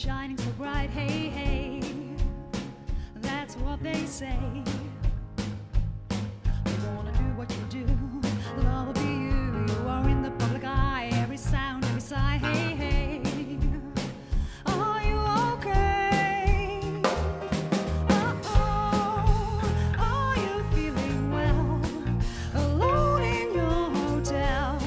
shining so bright, hey, hey, that's what they say. You wanna do what you do, love will be you. You are in the public eye, every sound, every sigh, hey, hey. Are you okay? Uh-oh, are you feeling well? Alone in your hotel.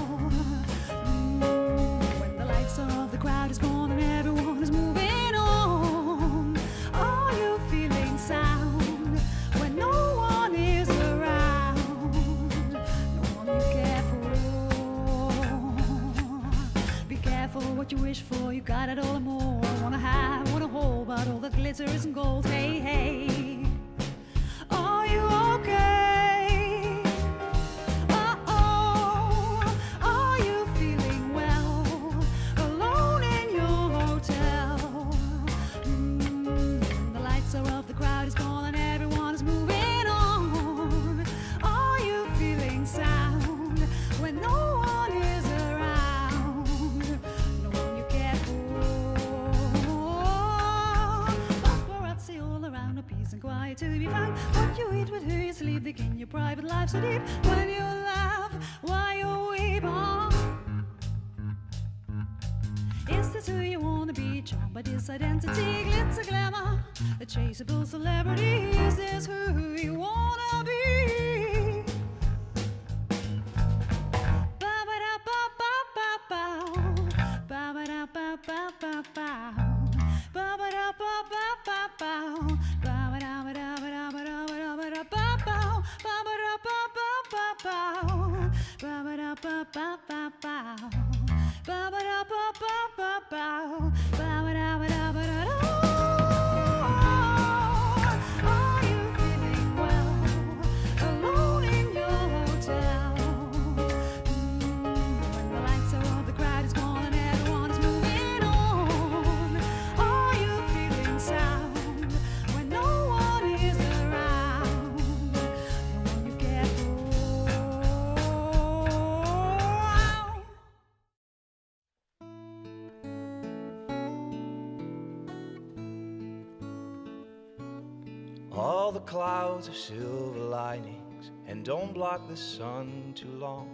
When the lights of the crowd is gone and everyone is moving on. Are you feeling sound when no one is around? No one you care for. Be careful what you wish for, you got it all and more. Wanna have, wanna hold, but all that glitter isn't gold, hey, hey. Are you okay? Uh-oh, are you feeling well? Alone in your hotel. When the lights are off, the crowd is gone and everyone is moving on. Are you feeling sound when no one is around? No one you care for. Paparazzi all around, no peace and quiet to be found. What you eat, with who you sleep, they in your private life so deep. When you laugh, why you weep, huh? Is this who you wanna be? Charmed by this identity, glitz, glamour, a chaseable celebrity. Is this who you wanna be? Ba-ba-da-ba-ba-ba-bow, ba-ba-da-ba-ba-ba-bow, ba-ba-da-ba-ba-ba-bow, ba-ba-da-ba-da-ba-da-ba-da-ba-da-ba-bow, ba-ba-da-ba-ba-ba-bow, ba-ba-da-ba-ba-ba-bow, ba-ba-da-ba-ba-ba-bow, ba-ba-da-ba-da-ba-da-da. Are you feeling well? Alone in your hotel. When the lights are off, the crowd is gone and everyone is moving on. Are you feeling sound when no one is around? No one you care for. All the clouds are silver linings, and don't block the sun too long.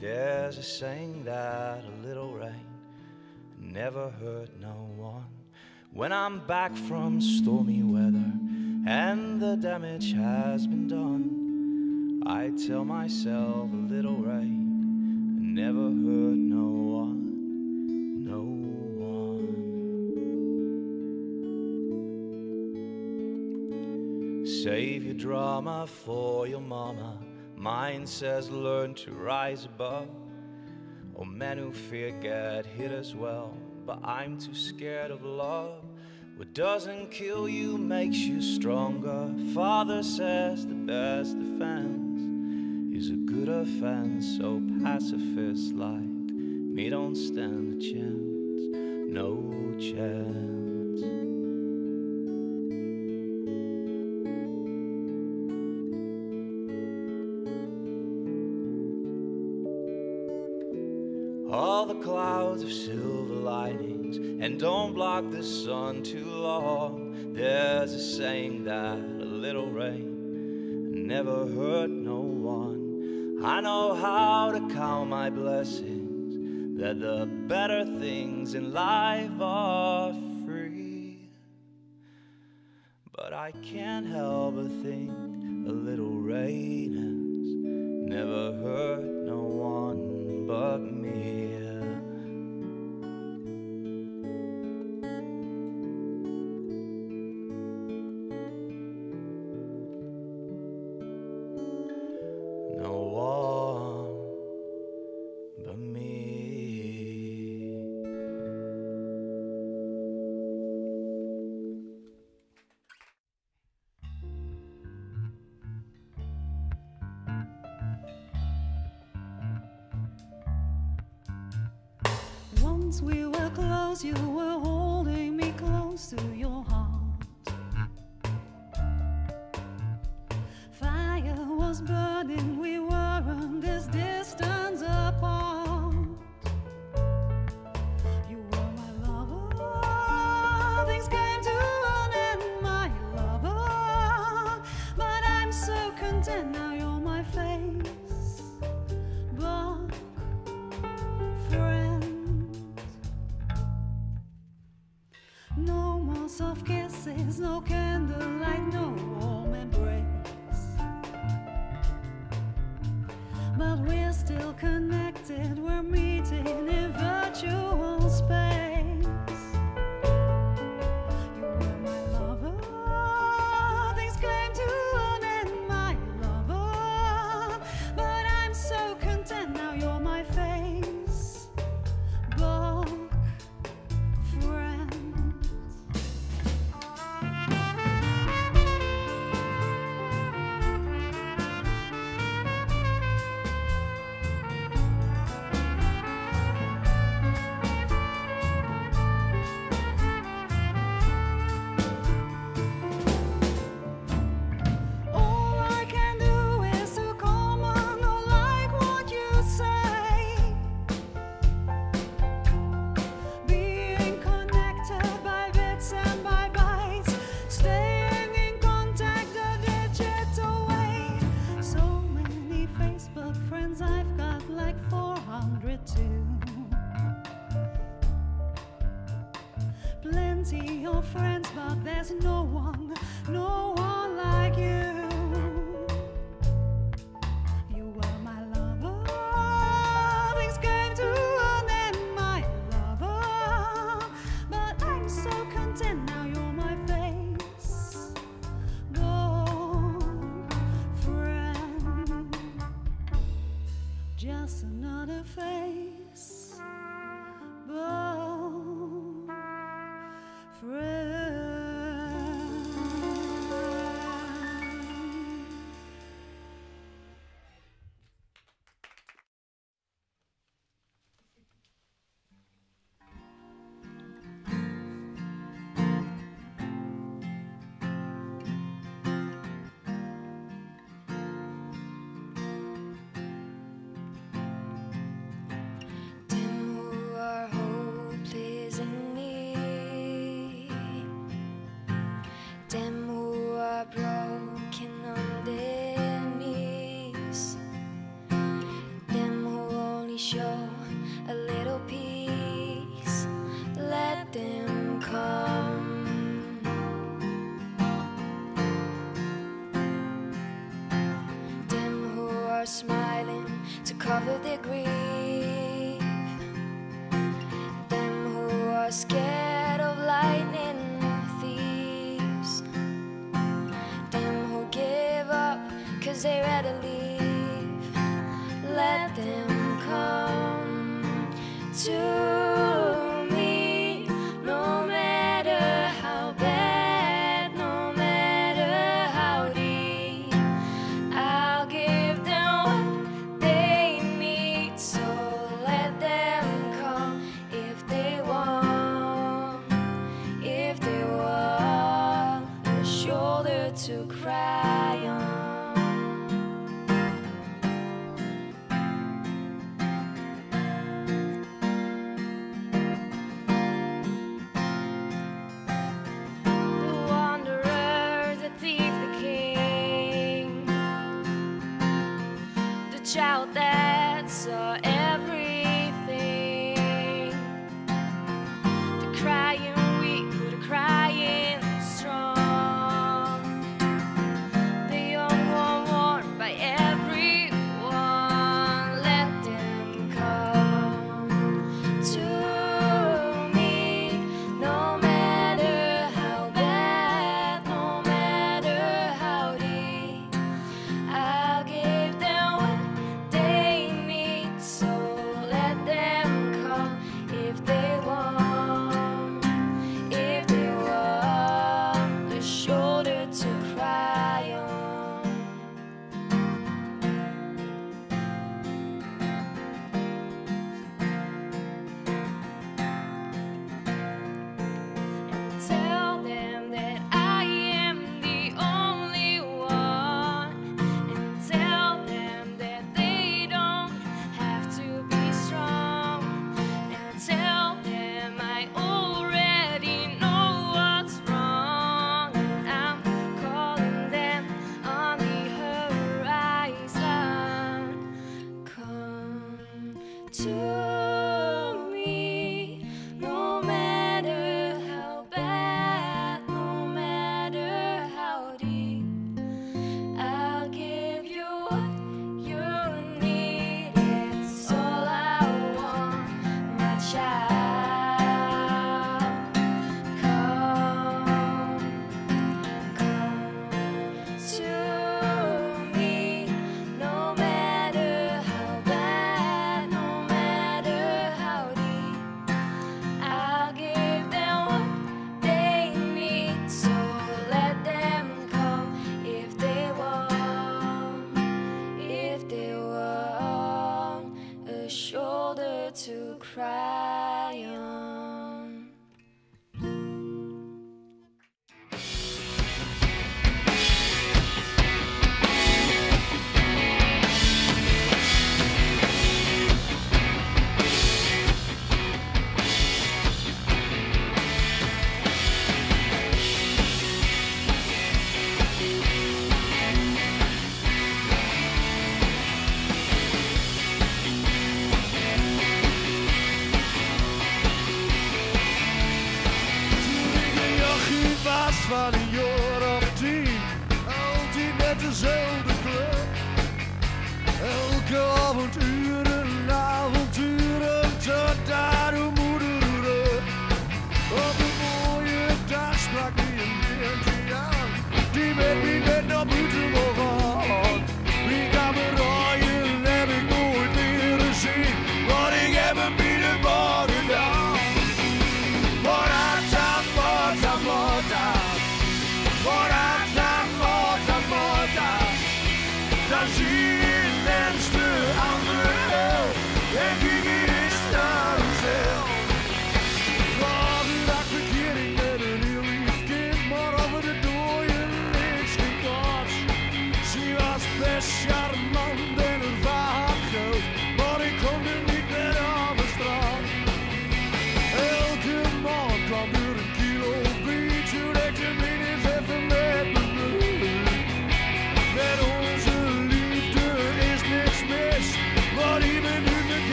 There's a saying that a little rain never hurt no one. When I'm back from stormy weather and the damage has been done, I tell myself a little rain never hurt no one, no one. Save your drama for your mama. Mine says learn to rise above. Oh, men who fear get hit as well, but I'm too scared of love. What doesn't kill you makes you stronger. Father says the best defense is a good offense. So pacifists like me don't stand a chance, no chance. All the clouds have silver linings, and don't block the sun too long. There's a saying that a little rain never hurt no one. I know how to count my blessings, that the better things in life are free. But I can't help but think a little rain has never hurt no one but me. No one but me. Once we were close, you were holding me close to your heart. Fire was burning, we weren't this distance apart. You were my lover content, now you're my face. But friend, no more soft kisses, no candlelight, no warm embrace. But we're still connected, we're meeting in virtual space. You were my lover, things came to an end, my lover. But I'm so content, now you're my face. Book friend. All I can do is to comment or like what you say. Being connected by bits and by bytes, staying in contact the digital way. So many Facebook friends, I've got like 400 too. Plenty of friends, but there's no one like you. You were my lover, things came to an end, my lover. But I'm so content, now you're my face. Go, friend, just another face. Go, friend. Them who are hope-pleasing me, them who are broken on their knees, them who only show a little peace, let them come. Them who are smiling to cover their grief, them who are scared of lightning thieves, them who give up 'cause they rather leave, let them come to me. No matter how bad, no matter how deep, I'll give them what they need.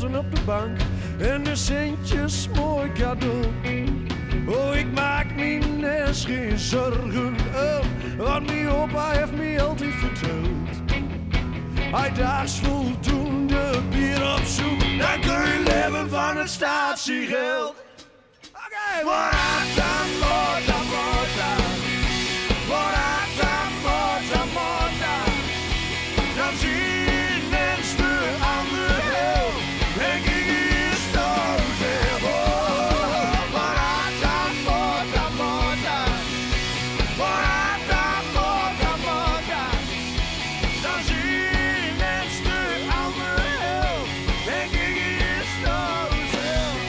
rozen op de bank en de centjes mooi cadeau. Oh, ik maak me nergens geen zorgen om, want mijn opa heeft me altijd verteld. Hij daags voldoende bier op zoek, dan kun je leven van het statiegeld. Oké, morata, morta, morta. Morata, morta, morta. Dan zie je mensen de andere helft. En kijk je stoot en morata, morta, morta. Morata, morta, morta. Dan zie je mensen de andere helft. En kijk je stoot en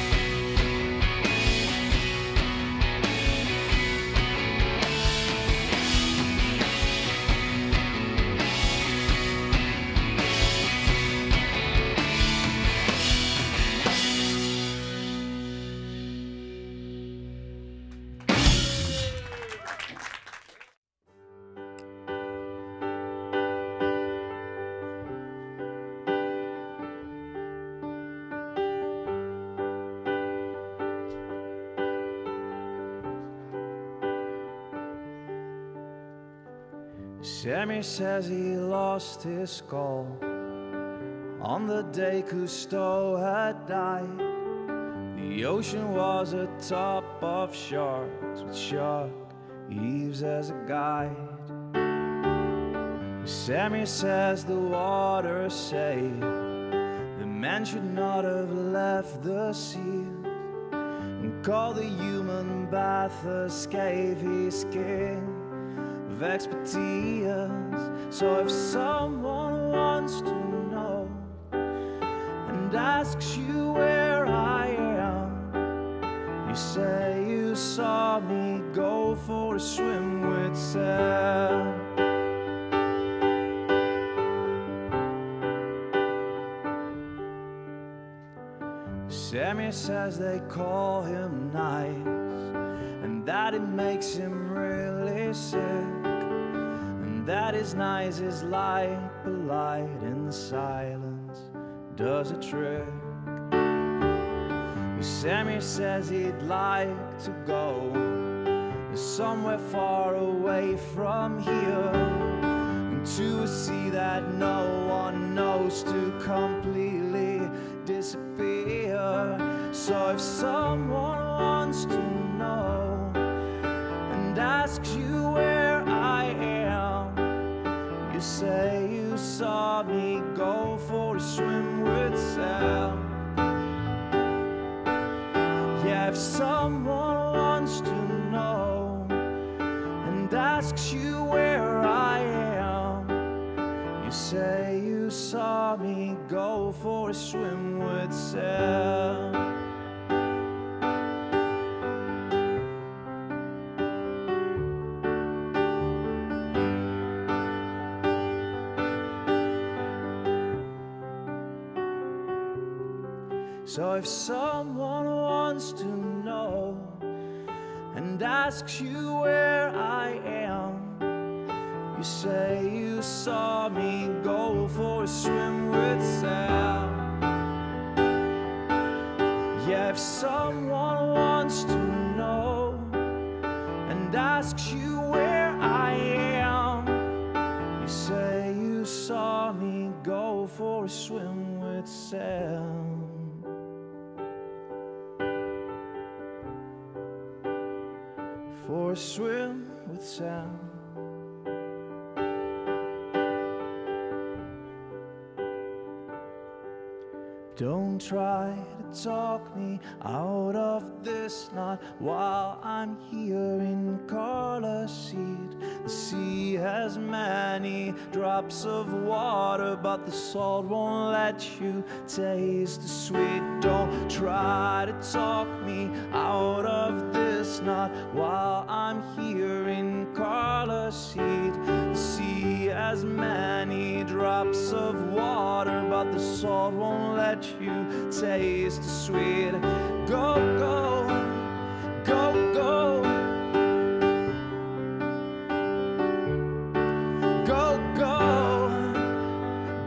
Sammy says he lost his skull on the day Cousteau had died. The ocean was a top of sharks with Shark Eves as a guide. Sammy says the water saved. The man should not have left the sea and called the human bath a scathe his king of expertise. So if someone wants to know and asks you where I am, you say you saw me go for a swim with Sam. Sammy says they call him nice and that it makes him really sick, and that his nice is like polite and the silence does a trick. Sammy says he'd like to go somewhere far away from here, and to a sea that no one knows, to completely disappear. So if someone wants to know and asks you where I am, you say you saw me go for a swim with Sam. Yeah, if someone wants to know and asks you where I am, you say you saw me go for a swim with Sam. So if someone wants to know and asks you where I am, you say you saw me go for a swim with Sam. Yeah, if someone wants to know and asks you where I am, you say you saw me go for a swim with Sam. For a swim with Sam. Don't try to talk me out of this, not while I'm here in Carla's seat. The sea has many drops of water, but the salt won't let you taste the sweet. Don't try to talk me out of this, not while I'm here in Carla's seat. The sea has many drops of water, but the salt won't let you taste the sweet. Go, go, go, go. Go, go,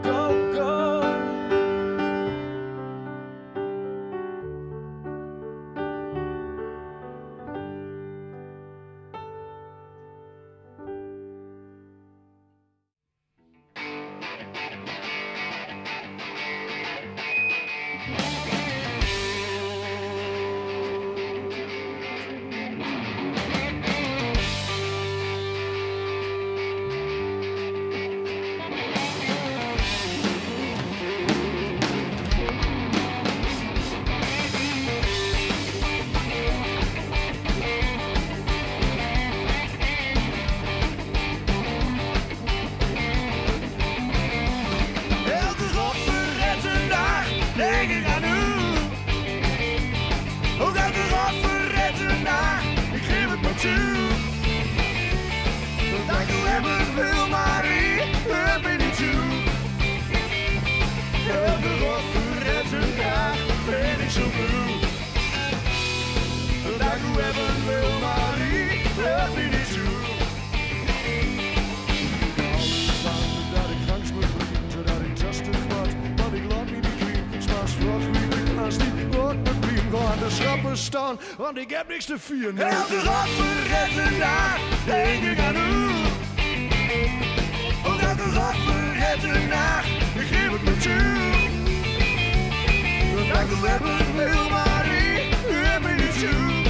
go, go. toe. Dat ik hebben wil, Marie, heb ik niet toe. Elke rot verretten daar ben ik zo blue. Dat ik hebben wil, Marie, heb ik niet toe. Dat ik langs me vlieg, zodat ik testig word. Want ik laat me niet kwijt, ik spaas vroeg wie als die wordt met pien. Ga aan de schappen staan, want ik heb niks te vieren. Elke rot verretten daar denk ik aan u. Oh, elke rot verretten daar, ik geef het me toe. Dat ik hebben wil, Marie, heb ik niet toe.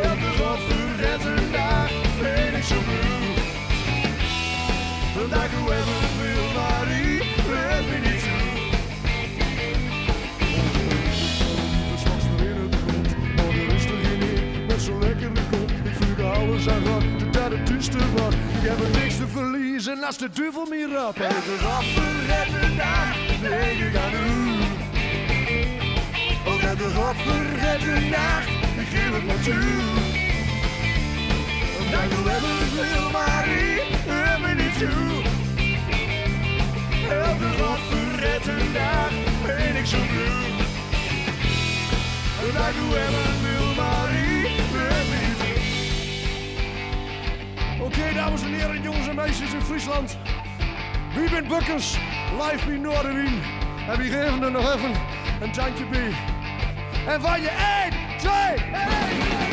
Elke rot verretten daar ben ik zo blue. Dat ik hebben wil, Marie, heb ik niet toe. Het was er in het grond, maar er is er geen een met zo'n lekkere kop. Ik voel alles aan rot, dat het duister wordt. Ik heb er niks te verliezen als de duivel me rap. Elke rot verretten daar, denk ik aan u. Ook uit de rot verretten daar, ik geef het me toe. Dat ik hebben wil, Marie, heb ik niet toe. Elke rot verretten daar, ben ik zo blue. Dat ik hebben wil, Marie, heb ik niet toe. Oké, dames en heren, jongens en meisjes in Friesland. Wie bent Bukkers, live bij Noorderwien. En wie geven er nog even een tandje bij. En van je 1, 2, 1.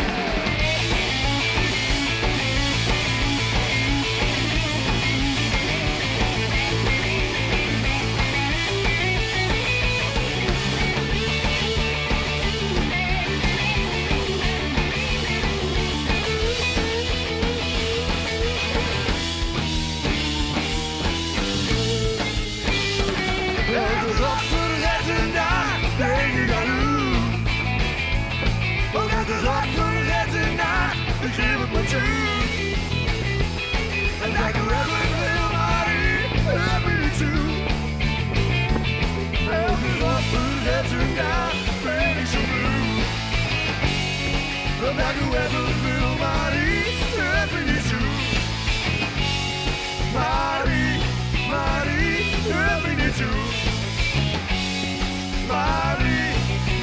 Ik geef het me toe. En dat ik hebben wil, Marie, heb ik niet toe. Elke rot verretten daar, ben ik zo blue. Dat ik hebben wil, Marie, heb ik niet toe. Marie, Marie, heb ik niet toe. Marie,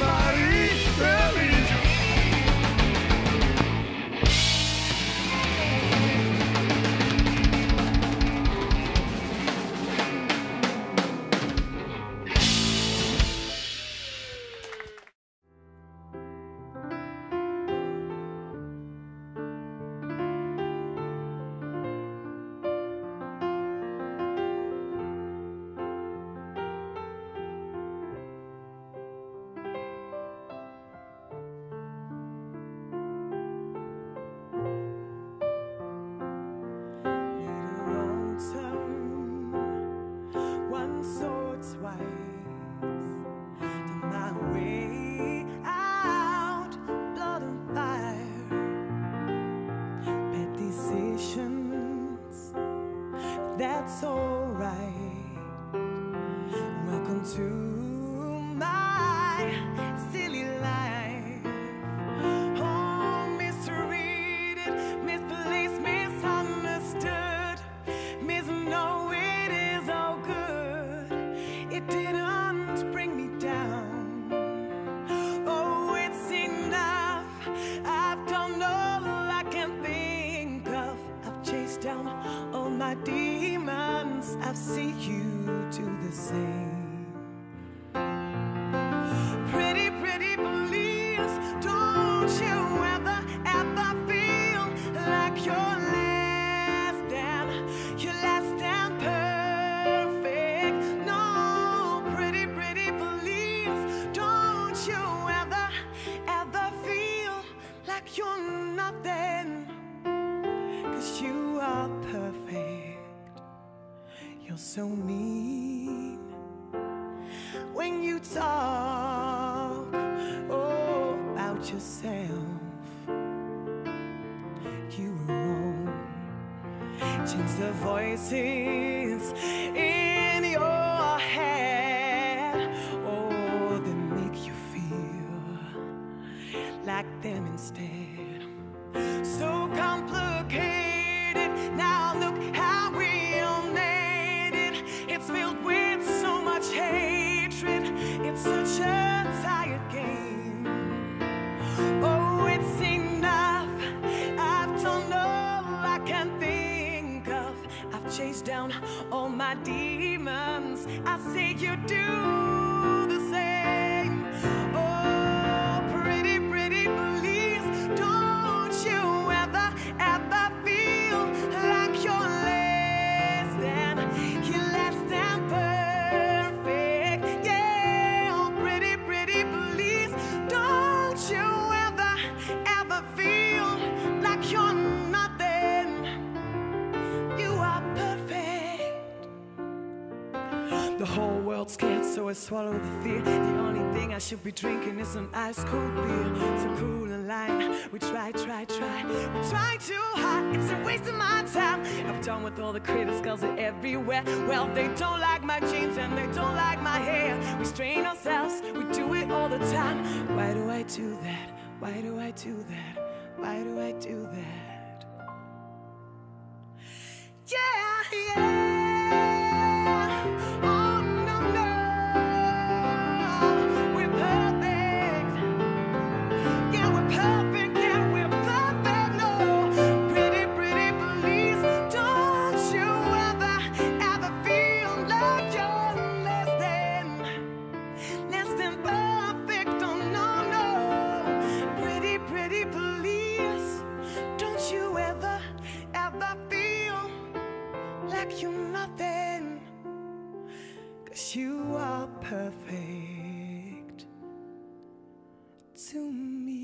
Marie, heb ik niet toe. That's alright. Welcome to my silly life. Oh, mistreated, misplaced, misunderstood. Know it is all good. It didn't bring me down. Oh, it's enough. I've done all I can think of. I've chased down all my demons. I've seen you do the same. Pretty, pretty please, don't you ever, ever feel like you're less than, you're less than perfect. No, pretty, pretty please, don't you ever, ever feel like you're nothing. 'Cause you are perfect. You're so mean when you talk about yourself. You were wrong. Change the voices in your head. Oh, they make you feel like them instead. down all my demons. I say you do the same. Oh, pretty, pretty please, don't you ever, ever feel like you're less than, you're less than perfect. Yeah, oh, pretty, pretty please, don't you ever, ever feel like you're nothing. You are perfect. The whole world's scared, so I swallow the fear. The only thing I should be drinking is some ice cold beer. So cool and lime. We try. We try too hard. It's a waste of my time. I'm done with all the critics, girls are everywhere. Well, they don't like my jeans and they don't like my hair. We strain ourselves, we do it all the time. Why do I do that? Why do I do that? Why do I do that? Yeah, yeah. Oh, no, no. We're perfect. Yeah, we're perfect. Yeah, we're perfect. No. Pretty, pretty please, don't you ever, ever feel like you're less than perfect. Oh, no, no. Pretty, pretty please, don't you ever, ever feel like you're nothing, 'cause you are perfect to me.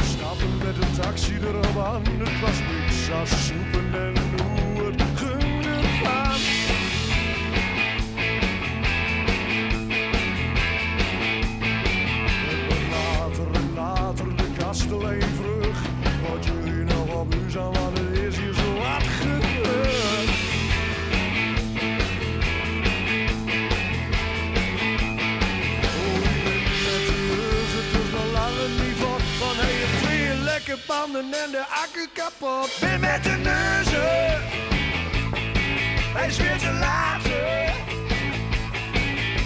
Stappen met een taxi erop aan, het was niks als soepen en hoe het ging gaan. En later de kastelein vroeg, wat jullie nog op huis aan, want het is hier zo hard gebeurd. Banden en de accu kapot. Ben met de neuzen, hij is weer te laat.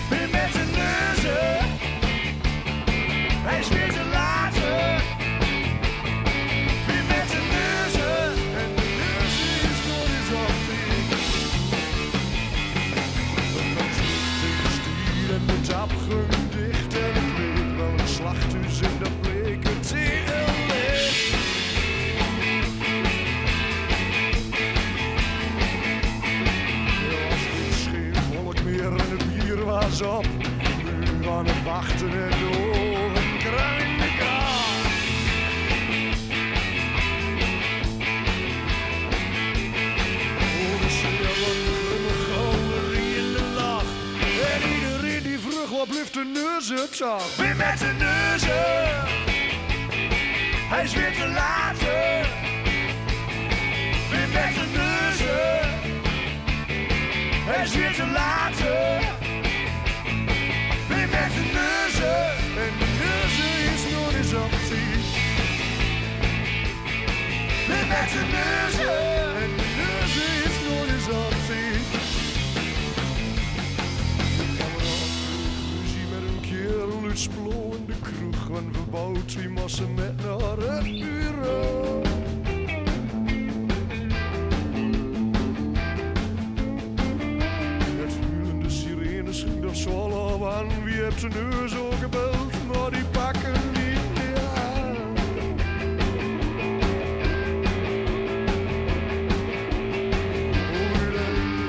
Ben met de neuzen, hij is weer te laat. Ben met de neuzen, en de neuzen is nooit eens op die. De stier en de tap ging dicht en het bleek wel een slachthuis in dat bleek het heel licht. Was op, nu aan het wachten en door een kruin de kaart. Oh, de schreeuwen, galerie in de lach. En iedereen die vroeg, wat blijft de neus het zag. Weer met de neuzen, hij is weer te laat. Weer met de neuzen, hij is weer te laat. Met de neuzen, en de neuzen is nooit eens op die. Met de neuzen, en de neuzen is nooit eens op die. Ik kwam er ruzie met een kerel uit Splo in de kroeg, en verbouwd wie moesten met naar het bureau. Ging dat zo al aan, wie heeft zijn neus zo gebeld, maar die pakken niet meer aan. Oh,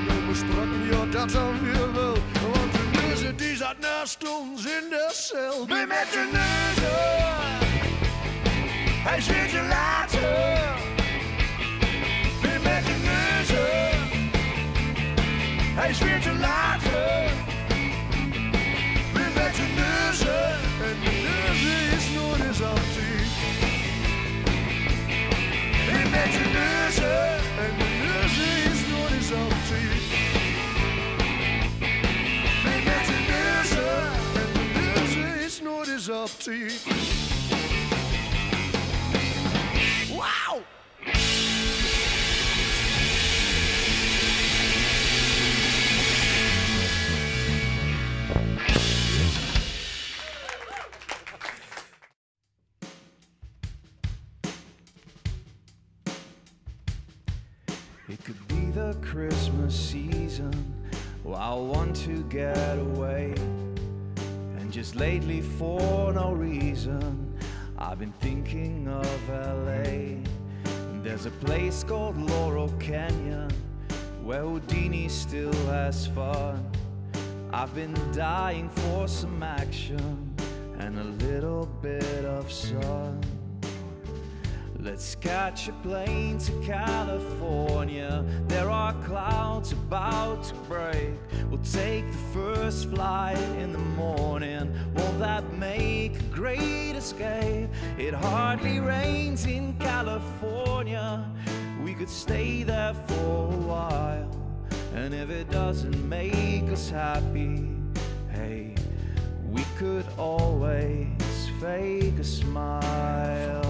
de besprak, ja dat dan weer wel, want de neuzen die zat naast ons in de cel. Ben met de neuzen, hij is weer te laat. Ben met de neuzen, hij is weer te laat. Met de neuzen, en de neuzen is nooit eens op die. Met de neuzen, en de neuzen is nooit eens op die. Met de neuzen, en de neuzen is nooit eens op die. It could be the Christmas season, well, I want to get away. And just lately for no reason, I've been thinking of LA. And there's a place called Laurel Canyon where Houdini still has fun. I've been dying for some action and a little bit of sun. Let's catch a plane to California. There are clouds about to break. We'll take the first flight in the morning. Won't that make a great escape? It hardly rains in California. We could stay there for a while. And if it doesn't make us happy, hey, we could always fake a smile.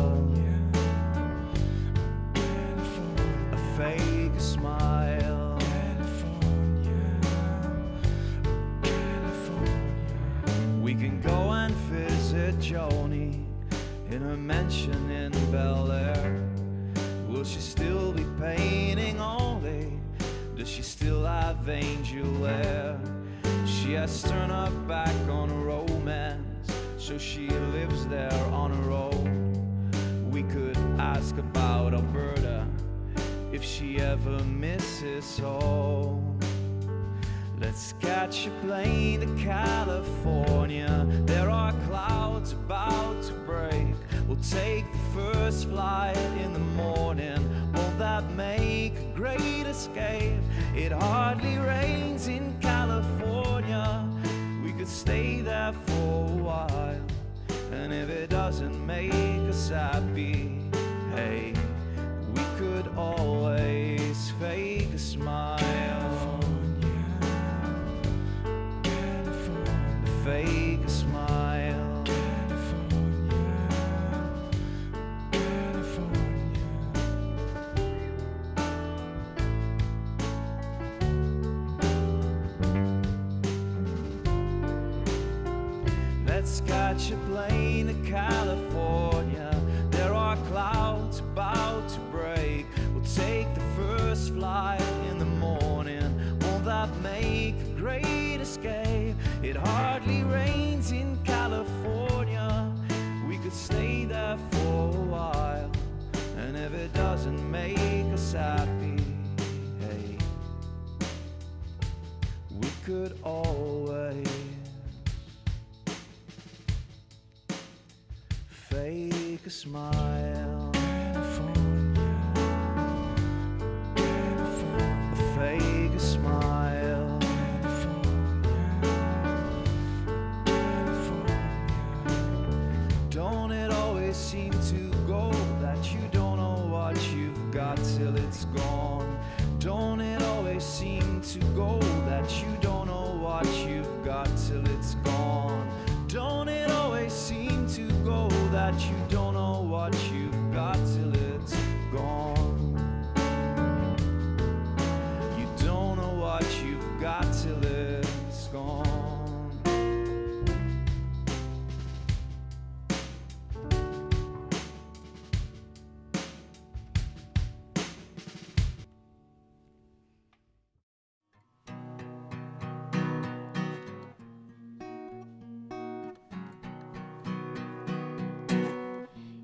Fake a smile. We can go and visit Joni in her mansion in Bel Air. Will she still be painting all day? Does she still have angel hair? She has turned her back on romance, so she lives there on her own. We could ask about Alberta, if she ever misses home. Let's catch a plane to California. There are clouds about to break. We'll take the first flight in the morning. Won't that make a great escape? It hardly rains in California. We could stay there for a while. And if it doesn't make us happy, hey, we could always fake a smile. Fake a smile. Let's catch a plane to California. There are clouds about to break. We'll take the first flight in the morning. Won't that make a great escape? It hardly rains in California. We could stay there for a while. And if it doesn't make us happy, hey, we could always fake a smile. Fake a smile. Don't it always seem to go that you don't know what you've got till it's gone? Don't it always seem to go that you don't know what you've got till it's gone? Don't it always seem to go that you don't know what you've got till it's gone? You don't know what you've got till it's gone.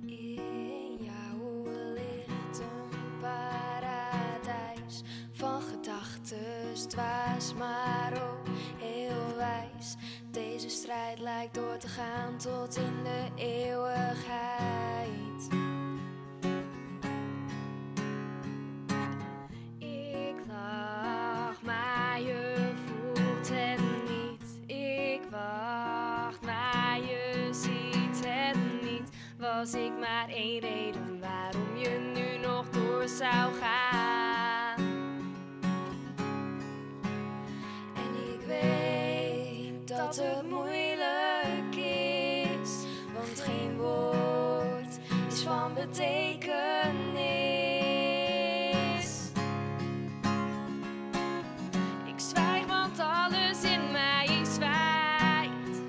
In jou ligt een paradijs van gedachtes, dwaas maar ook heel wijs. Deze strijd lijkt door te gaan tot in de eeuwigheid. Ik lach, maar je voelt het niet. Ik wacht, maar je ziet het niet. Was ik maar één reden waarom je nu nog door zou gaan. En ik weet dat het moeilijk is, want geen woord is van betekenis. Ik zwijg, want alles in mij zwijgt.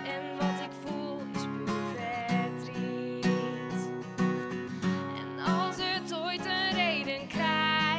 En wat ik voel is puur verdriet. En als het ooit een reden krijgt,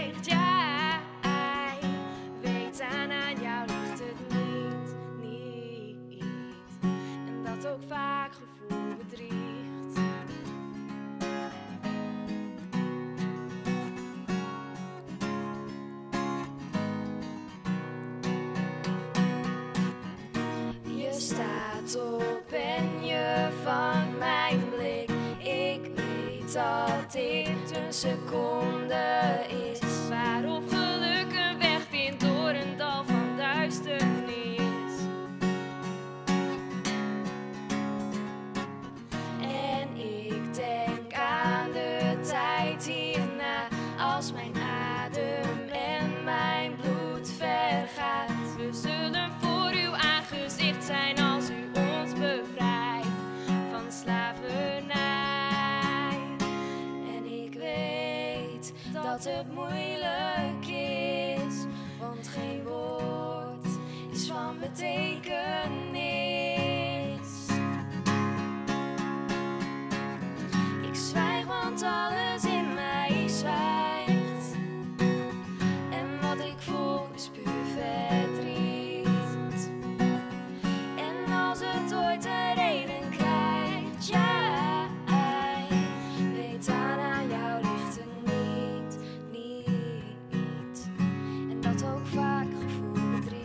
dat dit een seconde is waarop geluk een weg vindt door een dal van duisternis. En ik denk aan de tijd hierna, als mijn adem en mijn bloed vergaat. We zullen voor uw aangezicht zijn als u ons bevrijdt van slavernij. En ik weet dat het moeilijk is, want geen woord is van betekenis. Ik zwijg, want alles in mij zwijgt. En wat ik voel is puur verdriet. En als het ooit een reden krijgt, jij weet dan aan jou ligt het niet. En dat ook vaak gevoel bedriegt.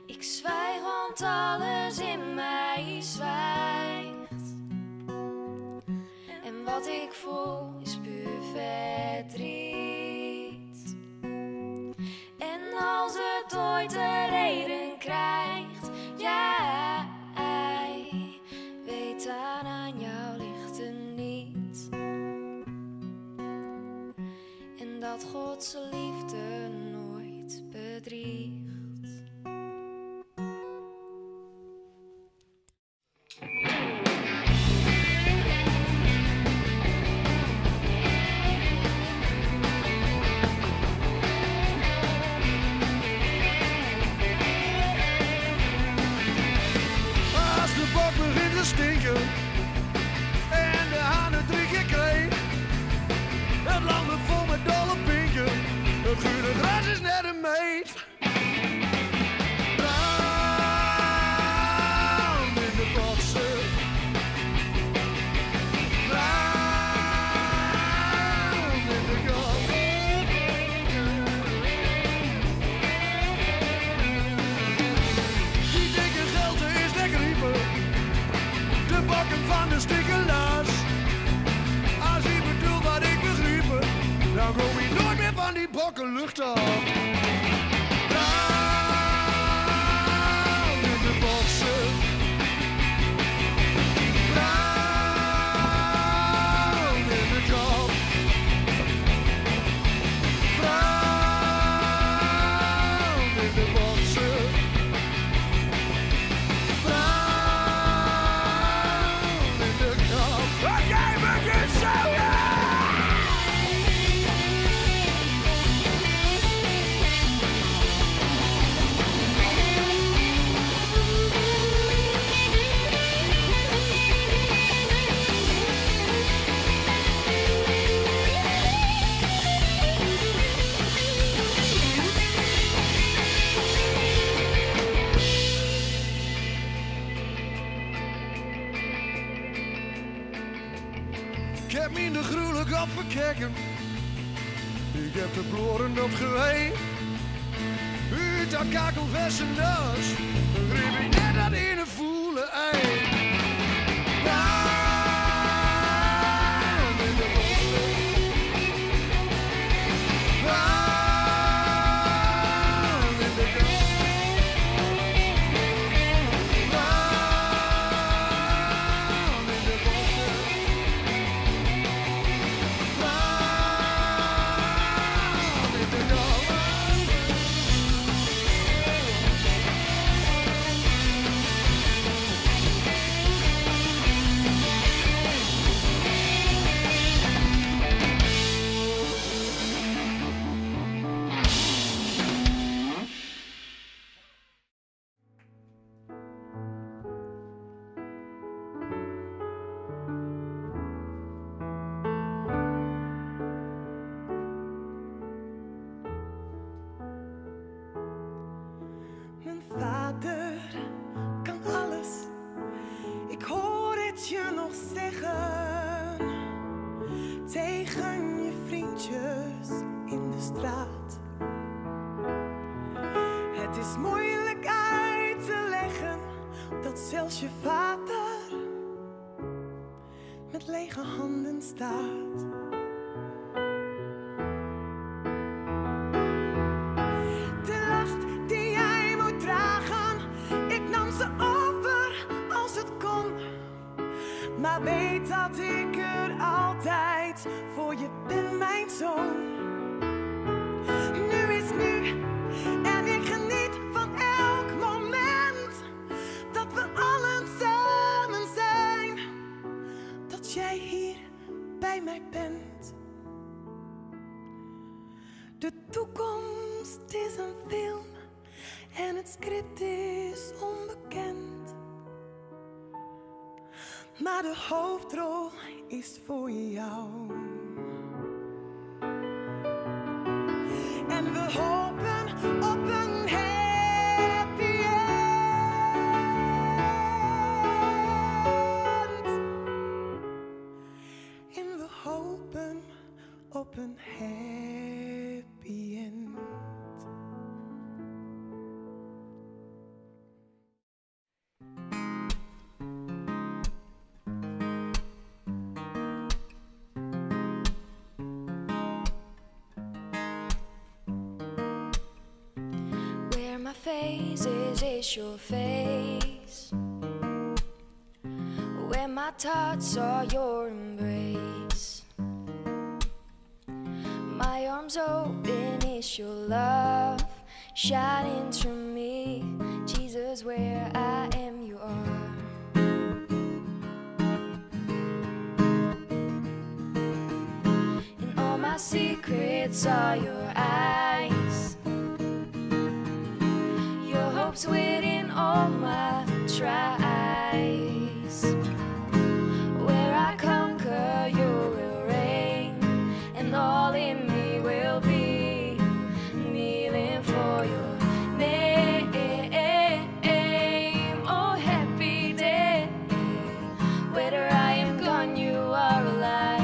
Ik zwijg, want alles in mij zwijgt. En wat ik voel is puur verdriet. En als het ooit een reden krijgt, jij weet dan aan jou ligt het niet. En dat Gods liefde nooit bedriegt. Als de bok begint te stinken en de hanen 3 keer kreeg, het land ligt vol met dolle pinken, het groene gras is net een meet. Brand in de boksen, brand in de kop. Die dikke gelte is lekker riepen, de bakken van de stikkenlaars. Als hij bedoelt wat ik begrepen, dan kom je nooit meer van die bokkenlucht af. Brand in de boksen, brand in de kop. Brand in de boksen, brand in de kop. Oké, begin zo, ja! Ik heb me in de gruwelijk afgekeken. Ik heb de bloren opgeweid. Uit dat kakelverse neus greep ik net dat ene voelen ei. Brand in de bossen. Brand in de kop. Brand in de bossen. Brand in de kop. straat. Het is moeilijk uit te leggen dat zelfs je vader met lege handen staat. De last die jij moet dragen, ik nam ze over als het kon. Maar weet dat ik er altijd voor je ben, mijn zoon. Nu is nu en ik geniet van elk moment dat we allen samen zijn. Dat jij hier bij mij bent. De toekomst is een film en het script is onbekend. Maar de hoofdrol is voor jou. En we hopen op een happy end. En we hopen op een happy end. Faces is your face, where my thoughts are your embrace. My arms open is your love shining through me. Jesus, where I am you are. And all my secrets are your eyes, hopes within all my tries. Where I conquer, you will reign, and all in me will be kneeling for your name. Oh, happy day, whether I am gone, you are alive.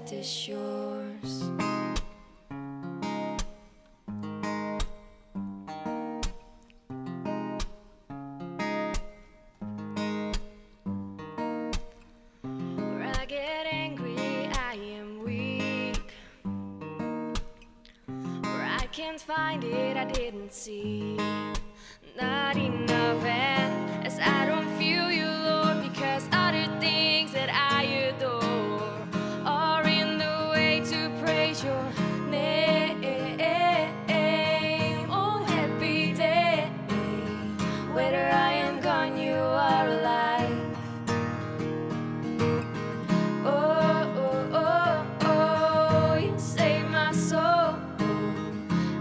Is yours. Where I get angry, I am weak. Where I can't find it, I didn't see. Not enough, and as I don't feel you, Lord, because other things that I adore your name. Oh, happy day, whether I am gone, you are alive. Oh, oh, oh, oh, you saved my soul.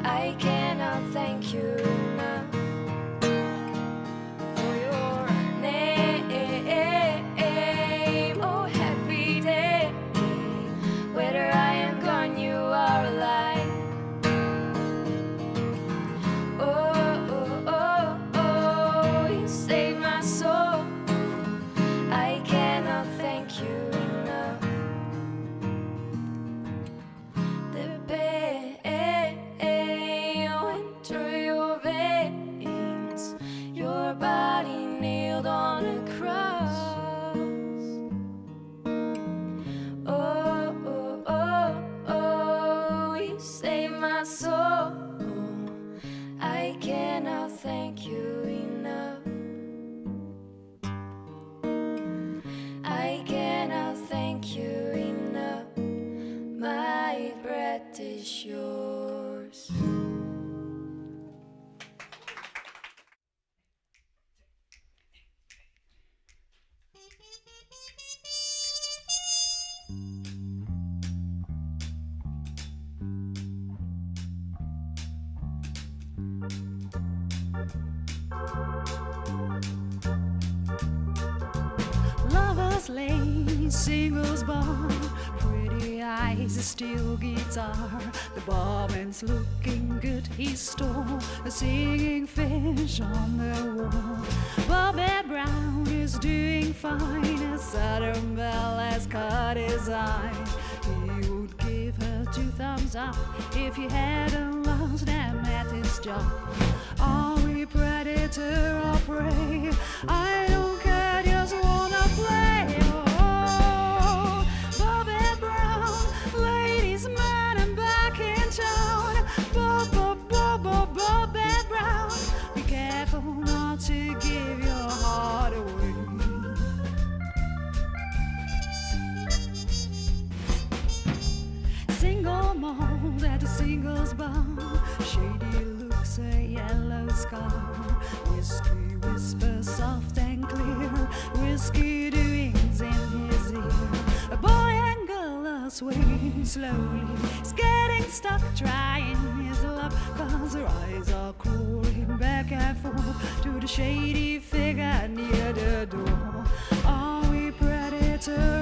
I cannot thank you enough for your name. Oh, happy day, whether I am gone, you are alive. Oh, oh, oh, oh, you saved my soul. I cannot thank you enough. The pain went through your veins, your body nailed on a cross. So I cannot thank you enough. I cannot thank you enough. My breath is yours. Lovers lane, singles born, pretty eyes plays a steel guitar. The barman's looking good, he stole a singing fish on the wall. Bobby Brown is doing fine, a Southern belle has caught his eye. He would give her 2 thumbs up if he hadn't lost them at his job. Are we predator or prey? I don't care, just wanna play. Oh, Bobby Brown, ladies, man, I'm back in town. Bobby Brown, be careful not to give your heart away. Single malt at a singles bar, shady looks, a yellow scar. Whiskey whispers soft and clear, whiskey doings in his ear. A boy and girl are swaying slowly, he's getting stuck trying his luck, 'cause her eyes are crawling back and forth to the shady figure near the door. Are we predator